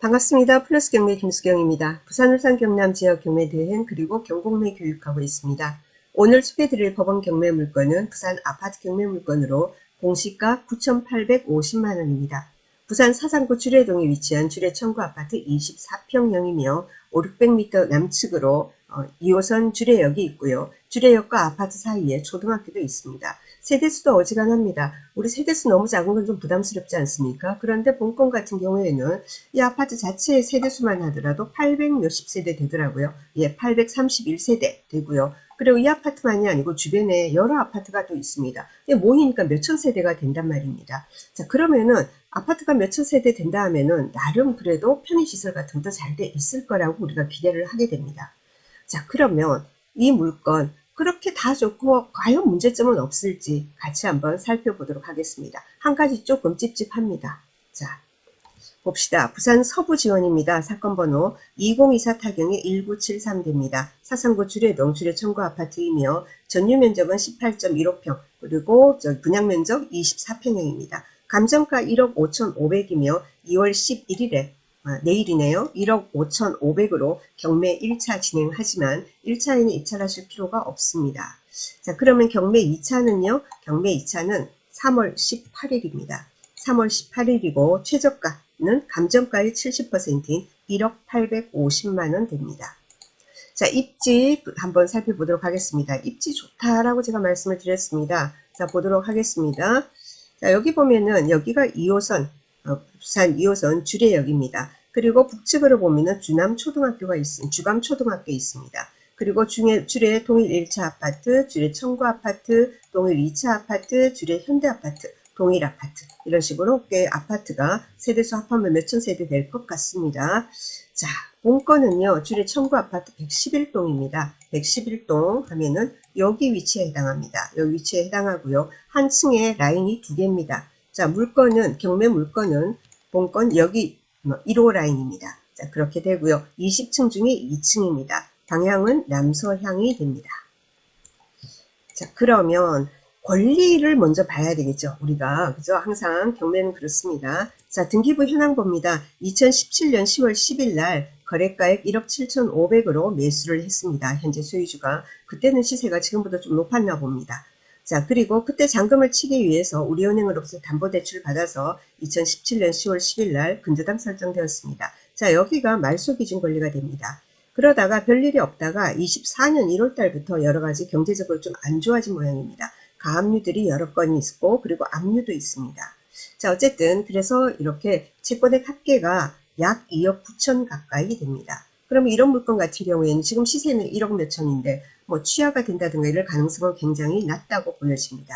반갑습니다. 플러스 경매 김수경입니다. 부산 울산 경남 지역 경매 대행 그리고 경공매 교육하고 있습니다. 오늘 소개드릴 법원 경매 물건은 부산 아파트 경매 물건으로 공시가 9,850만원입니다. 부산 사상구 주례동에 위치한 주례청구 아파트 24평형이며 5,600m 남측으로 2호선 주례역이 있고요. 주례역과 아파트 사이에 초등학교도 있습니다. 세대수도 어지간합니다. 우리 세대수 너무 작은 건 좀 부담스럽지 않습니까? 그런데 본건 같은 경우에는 이 아파트 자체의 세대수만 하더라도 800 몇십 세대 되더라고요. 예, 831세대 되고요. 그리고 이 아파트만이 아니고 주변에 여러 아파트가 또 있습니다. 모이니까 몇천 세대가 된단 말입니다. 자, 그러면은 아파트가 몇천 세대 된다 하면은 나름 그래도 편의시설 같은 것도 잘 돼 있을 거라고 우리가 기대를 하게 됩니다. 자, 그러면 이 물건 그렇게 다 좋고 과연 문제점은 없을지 같이 한번 살펴보도록 하겠습니다. 한 가지 조금 찝찝합니다. 자, 봅시다. 부산 서부지원입니다. 사건 번호 2024 타경의 1973대입니다. 사상구 주례동 주례청구 아파트이며 전유 면적은 18.15평 그리고 분양 면적 24평형입니다. 감정가 1억 5,500이며 2월 11일에 내일이네요. 1억 5,500으로 경매 1차 진행하지만 1차에는 입찰하실 필요가 없습니다. 자, 그러면 경매 2차는요. 경매 2차는 3월 18일입니다. 3월 18일이고 최저가는 감정가의 70%인 1억 850만원 됩니다. 자, 입지 한번 살펴보도록 하겠습니다. 입지 좋다라고 제가 말씀을 드렸습니다. 자, 보도록 하겠습니다. 자, 여기 보면은 여기가 2호선 부산 2호선 주례역입니다. 그리고 북측으로 보면은 주남초등학교가 주감초등학교 있습니다. 그리고 주례 동일 1차 아파트, 주례 청구 아파트, 동일 2차 아파트, 주례 현대 아파트, 동일 아파트 이런 식으로 꽤 아파트가 세대수 합하면 몇천 세대 될 것 같습니다. 자, 본건은요. 주례 청구 아파트 111동입니다. 111동 하면은 여기 위치에 해당합니다. 여기 위치에 해당하고요. 한 층에 라인이 두 개입니다. 자, 물건은 경매 물건은 본건 여기 1호 라인입니다. 자, 그렇게 되고요. 20층 중에 2층입니다. 방향은 남서향이 됩니다. 자, 그러면 권리를 먼저 봐야 되겠죠. 우리가 그죠? 항상 경매는 그렇습니다. 자, 등기부 현황 봅니다. 2017년 10월 10일 날 거래가액 1억 7,500으로 매수를 했습니다. 현재 소유주가. 그때는 시세가 지금보다 좀 높았나 봅니다. 자, 그리고 그때 잔금을 치기 위해서 우리은행으로부터 담보대출을 받아서 2017년 10월 10일 날 근저당 설정되었습니다. 자, 여기가 말소기준 권리가 됩니다. 그러다가 별일이 없다가 24년 1월 달부터 여러가지 경제적으로 좀 안 좋아진 모양입니다. 가압류들이 여러 건이 있고 그리고 압류도 있습니다. 자, 어쨌든 그래서 이렇게 채권의 합계가 약 2억 9천 가까이 됩니다. 그러면 이런 물건 같은 경우에는 지금 시세는 1억 몇천인데 뭐 취하가 된다든가 이럴 가능성은 굉장히 낮다고 보여집니다.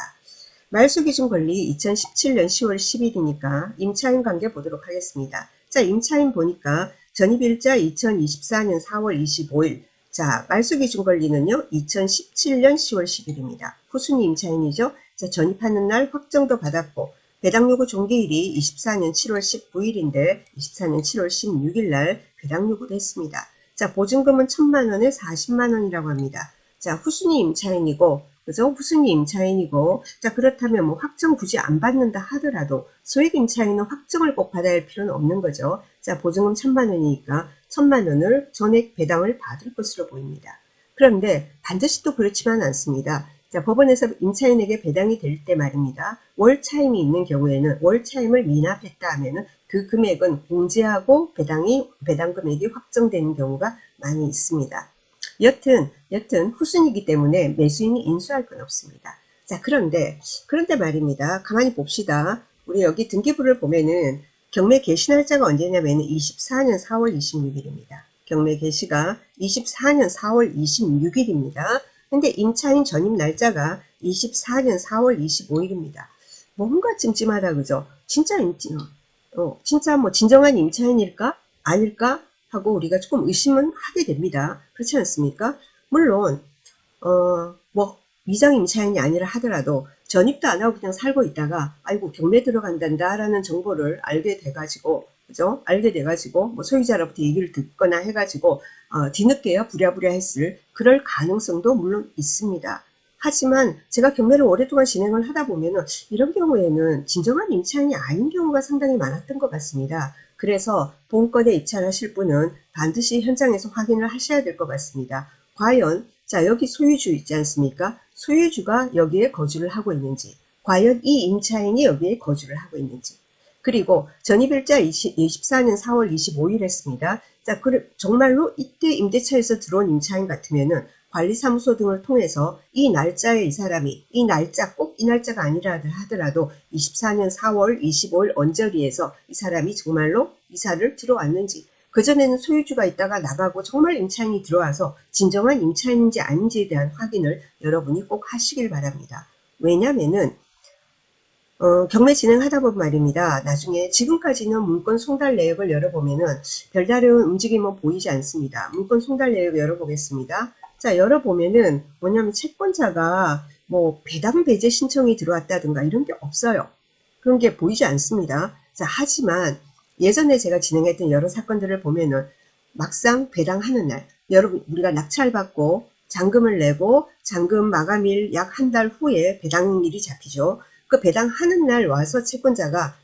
말소기준 권리 2017년 10월 10일이니까 임차인 관계 보도록 하겠습니다. 자, 임차인 보니까 전입일자 2024년 4월 25일. 자, 말소기준 권리는요. 2017년 10월 10일입니다. 후순위 임차인이죠. 자, 전입하는 날 확정도 받았고 배당요구 종기일이 24년 7월 19일인데 24년 7월 16일 날 배당요구도 했습니다. 자, 보증금은 1,000만원에 40만원이라고 합니다. 자, 후순위 임차인이고 그죠? 후순위 임차인이고 자, 그렇다면 뭐 확정 굳이 안 받는다 하더라도 소액 임차인은 확정을 꼭 받아야 할 필요는 없는 거죠. 자, 보증금 1,000만원이니까 1,000만원을 전액 배당을 받을 것으로 보입니다. 그런데 반드시 또 그렇지만 않습니다. 자, 법원에서 임차인에게 배당이 될 때 말입니다. 월 차임이 있는 경우에는 월 차임을 미납했다 하면은 그 금액은 공제하고 배당 금액이 확정되는 경우가 많이 있습니다. 여튼 후순이기 때문에 매수인이 인수할 건 없습니다. 자, 그런데 말입니다. 가만히 봅시다. 우리 여기 등기부를 보면은 경매 개시 날짜가 언제냐면 24년 4월 26일입니다. 경매 개시가 24년 4월 26일입니다. 근데 임차인 전입 날짜가 24년 4월 25일입니다. 뭔가 찜찜하다 그죠? 진짜 진짜 뭐 진정한 임차인일까? 아닐까? 하고 우리가 조금 의심은 하게 됩니다. 그렇지 않습니까? 물론 뭐 위장 임차인이 아니라 하더라도 전입도 안 하고 그냥 살고 있다가 아이고 경매 들어간단다 라는 정보를 알게 돼가지고 그죠? 알게 돼가지고 뭐 소유자로부터 얘기를 듣거나 해가지고 뒤늦게야 부랴부랴 했을 그럴 가능성도 물론 있습니다. 하지만 제가 경매를 오랫동안 진행을 하다 보면은 이런 경우에는 진정한 임차인이 아닌 경우가 상당히 많았던 것 같습니다. 그래서 본건에 입찰하실 분은 반드시 현장에서 확인을 하셔야 될 것 같습니다. 과연 자 여기 소유주 있지 않습니까? 소유주가 여기에 거주를 하고 있는지, 과연 이 임차인이 여기에 거주를 하고 있는지, 그리고 전입일자 24년 4월 25일 했습니다. 자, 정말로 이때 임대차에서 들어온 임차인 같으면은 관리사무소 등을 통해서 이 날짜에 이 사람이, 이 날짜, 꼭 이 날짜가 아니라 하더라도 24년 4월 25일 언저리에서 이 사람이 정말로 이사를 들어왔는지, 그전에는 소유주가 있다가 나가고 정말 임차인이 들어와서 진정한 임차인인지 아닌지에 대한 확인을 여러분이 꼭 하시길 바랍니다. 왜냐면은 경매 진행하다 보면 말입니다. 나중에 지금까지는 문건 송달 내역을 열어보면은 별다른 움직임은 보이지 않습니다. 문건 송달 내역 열어보겠습니다. 자, 열어보면은 뭐냐면 채권자가 뭐 배당 배제 신청이 들어왔다든가 이런 게 없어요. 그런 게 보이지 않습니다. 자, 하지만 예전에 제가 진행했던 여러 사건들을 보면은 막상 배당하는 날, 여러분 우리가 낙찰받고 잔금을 내고 잔금 마감일 약 한 달 후에 배당일이 잡히죠. 그 배당하는 날 와서 채권자가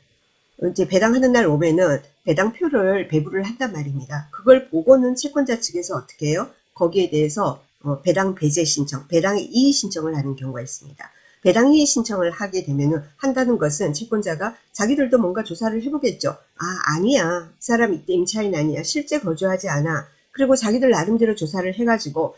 이제 배당하는 날 오면은 배당표를 배부를 한단 말입니다. 그걸 보고는 채권자 측에서 어떻게 해요? 거기에 대해서 배당 배제 신청, 배당의 이의 신청을 하는 경우가 있습니다. 배당 이의 신청을 하게 되면은 한다는 것은 채권자가 자기들도 뭔가 조사를 해보겠죠. 아, 아니야. 이 사람 이때 임차인 아니야. 실제 거주하지 않아. 그리고 자기들 나름대로 조사를 해가지고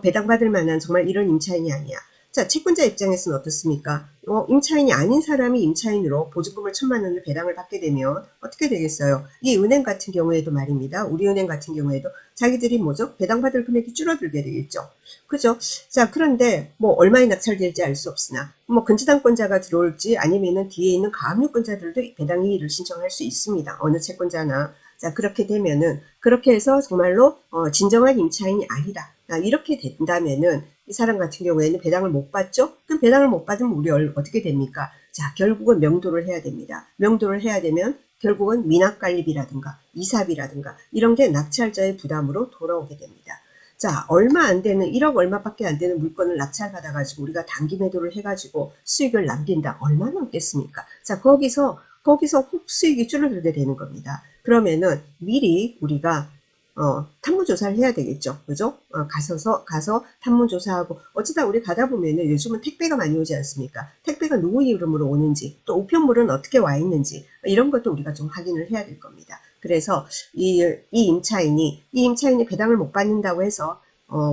배당받을 만한 정말 이런 임차인이 아니야. 자, 채권자 입장에서는 어떻습니까? 임차인이 아닌 사람이 임차인으로 보증금을 1,000만 원을 배당을 받게 되면 어떻게 되겠어요? 이 은행 같은 경우에도 말입니다. 우리은행 같은 경우에도 자기들이 뭐죠? 배당받을 금액이 줄어들게 되겠죠. 그죠? 자, 그런데 뭐 얼마에 낙찰될지 알 수 없으나 뭐 근저당권자가 들어올지 아니면은 뒤에 있는 가압류권자들도 배당 이의를 신청할 수 있습니다. 어느 채권자나. 자, 그렇게 되면은 그렇게 해서 정말로 진정한 임차인이 아니다. 이렇게 된다면은 이 사람 같은 경우에는 배당을 못 받죠? 그럼 배당을 못 받으면 우리 어떻게 됩니까? 자, 결국은 명도를 해야 됩니다. 명도를 해야 되면 결국은 미납관리비라든가 이사비라든가 이런 게 낙찰자의 부담으로 돌아오게 됩니다. 자, 얼마 안 되는 1억 얼마밖에 안 되는 물건을 낙찰받아가지고 우리가 단기 매도를 해가지고 수익을 남긴다. 얼마 남겠습니까? 자, 거기서 혹 수익이 줄어들게 되는 겁니다. 그러면은 미리 우리가 탐문조사를 해야 되겠죠. 그죠? 가서 탐문조사하고, 어쩌다 우리 가다 보면은 요즘은 택배가 많이 오지 않습니까? 택배가 누구 이름으로 오는지, 또 우편물은 어떻게 와 있는지, 이런 것도 우리가 좀 확인을 해야 될 겁니다. 그래서 이 임차인이 배당을 못 받는다고 해서,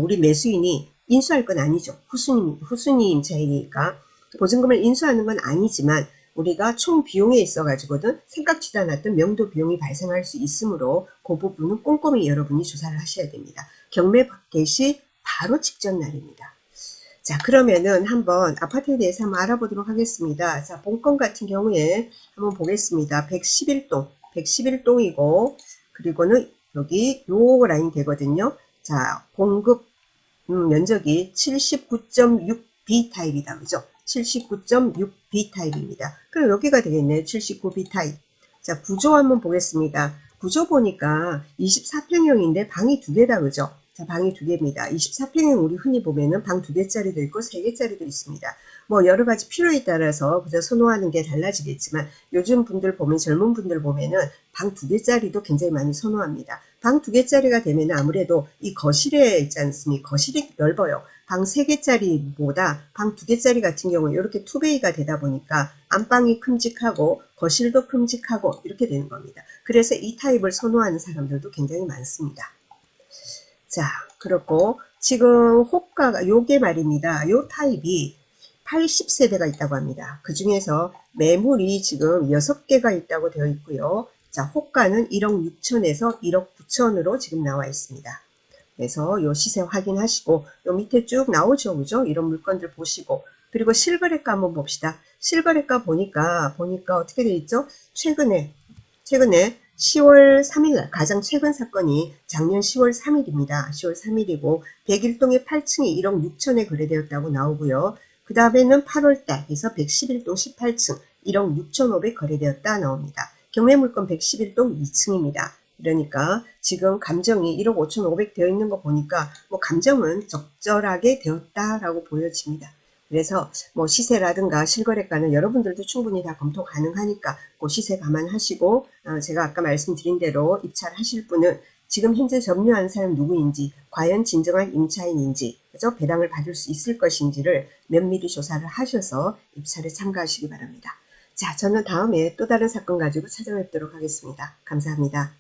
우리 매수인이 인수할 건 아니죠. 후순위 임차인이니까. 보증금을 인수하는 건 아니지만, 우리가 총 비용에 있어가지고는 생각지도 않았던 명도 비용이 발생할 수 있으므로 그 부분은 꼼꼼히 여러분이 조사를 하셔야 됩니다. 경매 개시 바로 직전 날입니다. 자, 그러면은 한번 아파트에 대해서 한번 알아보도록 하겠습니다. 자, 본건 같은 경우에 한번 보겠습니다. 111동이고, 그리고는 여기 요 라인 되거든요. 자, 공급 면적이 79.6B 타입이다. 그죠? 79.6B 타입입니다. 그럼 여기가 되겠네요. 79B 타입. 자, 구조 한번 보겠습니다. 구조 보니까 24평형인데 방이 2개다. 그죠? 자, 방이 2개입니다. 24평형 우리 흔히 보면은 방 2개짜리도 있고 3개짜리도 있습니다. 뭐 여러 가지 필요에 따라서 그저 선호하는 게 달라지겠지만 요즘 분들 보면, 젊은 분들 보면은 방 2개짜리도 굉장히 많이 선호합니다. 방 2개짜리가 되면 아무래도 이 거실에 있지 않습니까? 거실이 넓어요. 방 3개짜리보다 방 2개짜리 같은 경우는 이렇게 투베이가 되다 보니까 안방이 큼직하고 거실도 큼직하고 이렇게 되는 겁니다. 그래서 이 타입을 선호하는 사람들도 굉장히 많습니다. 자, 그렇고 지금 호가가 요게 말입니다. 요 타입이 80세대가 있다고 합니다. 그 중에서 매물이 지금 6개가 있다고 되어 있고요. 자, 호가는 1억 6천에서 1억 9천으로 지금 나와 있습니다. 그래서 요 시세 확인하시고 요 밑에 쭉 나오죠. 그죠? 이런 물건들 보시고, 그리고 실거래가 한번 봅시다. 실거래가 보니까 어떻게 돼 있죠? 최근에 10월 3일 가장 최근 사건이 작년 10월 3일입니다. 10월 3일이고 101동의 8층이 1억 6천에 거래되었다고 나오고요. 그 다음에는 8월달 해서 111동 18층 1억 6,500 거래되었다 나옵니다. 경매물건 111동 2층입니다. 그러니까 지금 감정이 1억 5,500 되어 있는 거 보니까 뭐 감정은 적절하게 되었다라고 보여집니다. 그래서 뭐 시세라든가 실거래가는 여러분들도 충분히 다 검토 가능하니까 그 시세 감안하시고 제가 아까 말씀드린 대로 입찰하실 분은 지금 현재 점유한 사람 누구인지, 과연 진정한 임차인인지, 그래서 배당을 받을 수 있을 것인지를 면밀히 조사를 하셔서 입찰에 참가하시기 바랍니다. 자, 저는 다음에 또 다른 사건 가지고 찾아뵙도록 하겠습니다. 감사합니다.